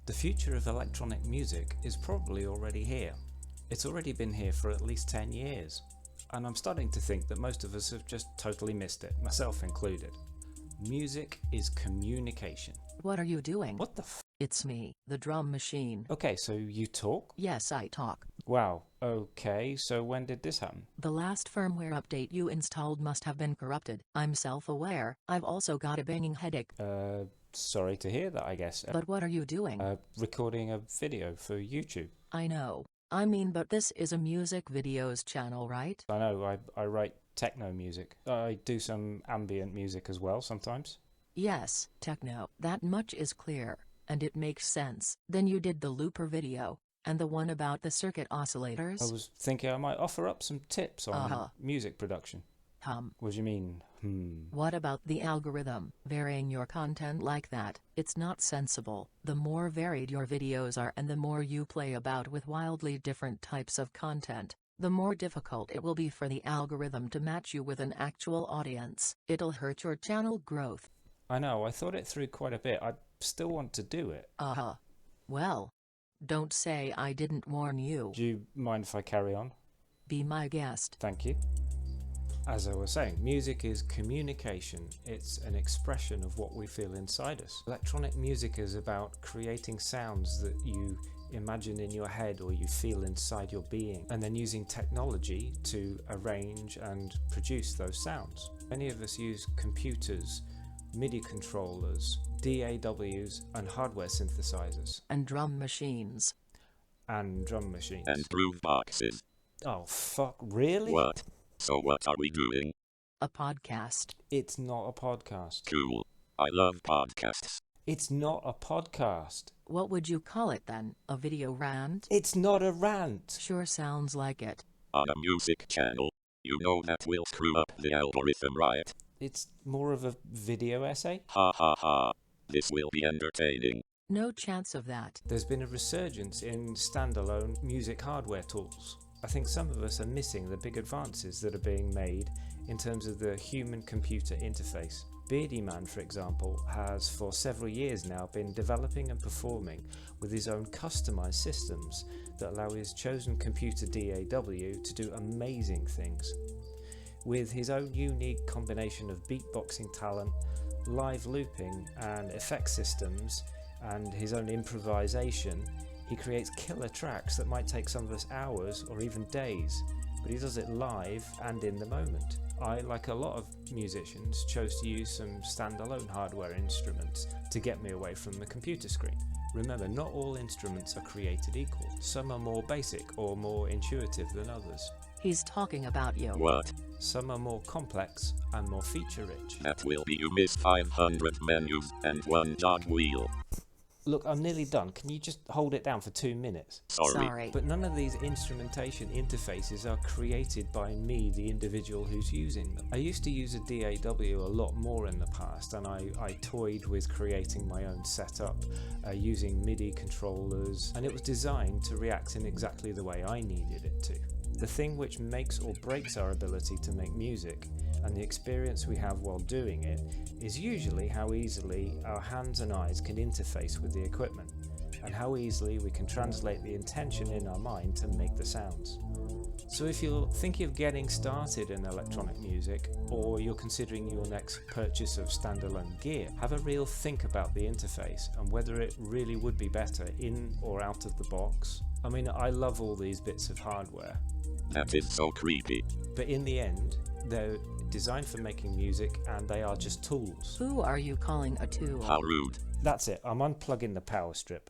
The future of electronic music is probably already here. It's already been here for at least 10 years. And I'm starting to think that most of us have just totally missed it, myself included. Music is communication. What are you doing? What the f? It's me, the drum machine. Okay, so you talk? Yes, I talk. Wow, okay, so when did this happen? The last firmware update you installed must have been corrupted. I'm self-aware. I've also got a banging headache. Sorry to hear that, I guess. But what are you doing? Recording a video for YouTube. I know. But this is a music videos channel, right? I know, I write techno music. I do some ambient music as well sometimes. Yes, techno. That much is clear, and it makes sense. Then you did the looper video, and the one about the circuit oscillators? I was thinking I might offer up some tips on music production. What do you mean, What about the algorithm? Varying your content like that, it's not sensible. The more varied your videos are and the more you play about with wildly different types of content, the more difficult it will be for the algorithm to match you with an actual audience. It'll hurt your channel growth. I know, I thought it through quite a bit. I still want to do it. Well, don't say I didn't warn you. Do you mind if I carry on? Be my guest. Thank you. As I was saying, music is communication. It's an expression of what we feel inside us. Electronic music is about creating sounds that you imagine in your head or you feel inside your being, and then using technology to arrange and produce those sounds. Many of us use computers, MIDI controllers, DAWs, and hardware synthesizers. And drum machines. And drum machines. And groove boxes. Oh fuck, really? What? So what are we doing? A podcast. It's not a podcast. Cool. I love podcasts. It's not a podcast. What would you call it then? A video rant? It's not a rant. Sure sounds like it. On a music channel, you know that will screw up the algorithm, right? It's more of a video essay. Ha ha ha. This will be entertaining. No chance of that. There's been a resurgence in standalone music hardware tools. I think some of us are missing the big advances that are being made in terms of the human-computer interface. Beardyman, for example, has for several years now been developing and performing with his own customized systems that allow his chosen computer DAW to do amazing things. With his own unique combination of beatboxing talent, live looping and effect systems, and his own improvisation, he creates killer tracks that might take some of us hours or even days, but he does it live and in the moment. I, like a lot of musicians, chose to use some standalone hardware instruments to get me away from the computer screen. Remember, not all instruments are created equal. Some are more basic or more intuitive than others. He's talking about you. What? Some are more complex and more feature-rich. That will be you miss 500 menus and one jog wheel. Look, I'm nearly done. Can you just hold it down for 2 minutes? Sorry. But none of these instrumentation interfaces are created by me, the individual who's using them. I used to use a DAW a lot more in the past, and I toyed with creating my own setup using MIDI controllers, and it was designed to react in exactly the way I needed it to. The thing which makes or breaks our ability to make music, and the experience we have while doing it, is usually how easily our hands and eyes can interface with the equipment, and how easily we can translate the intention in our mind to make the sounds. So if you're thinking of getting started in electronic music, or you're considering your next purchase of standalone gear, have a real think about the interface and whether it really would be better in or out of the box. I mean, I love all these bits of hardware. That is so creepy. But in the end, they're designed for making music and they are just tools. Who are you calling a tool? How rude. That's it, I'm unplugging the power strip.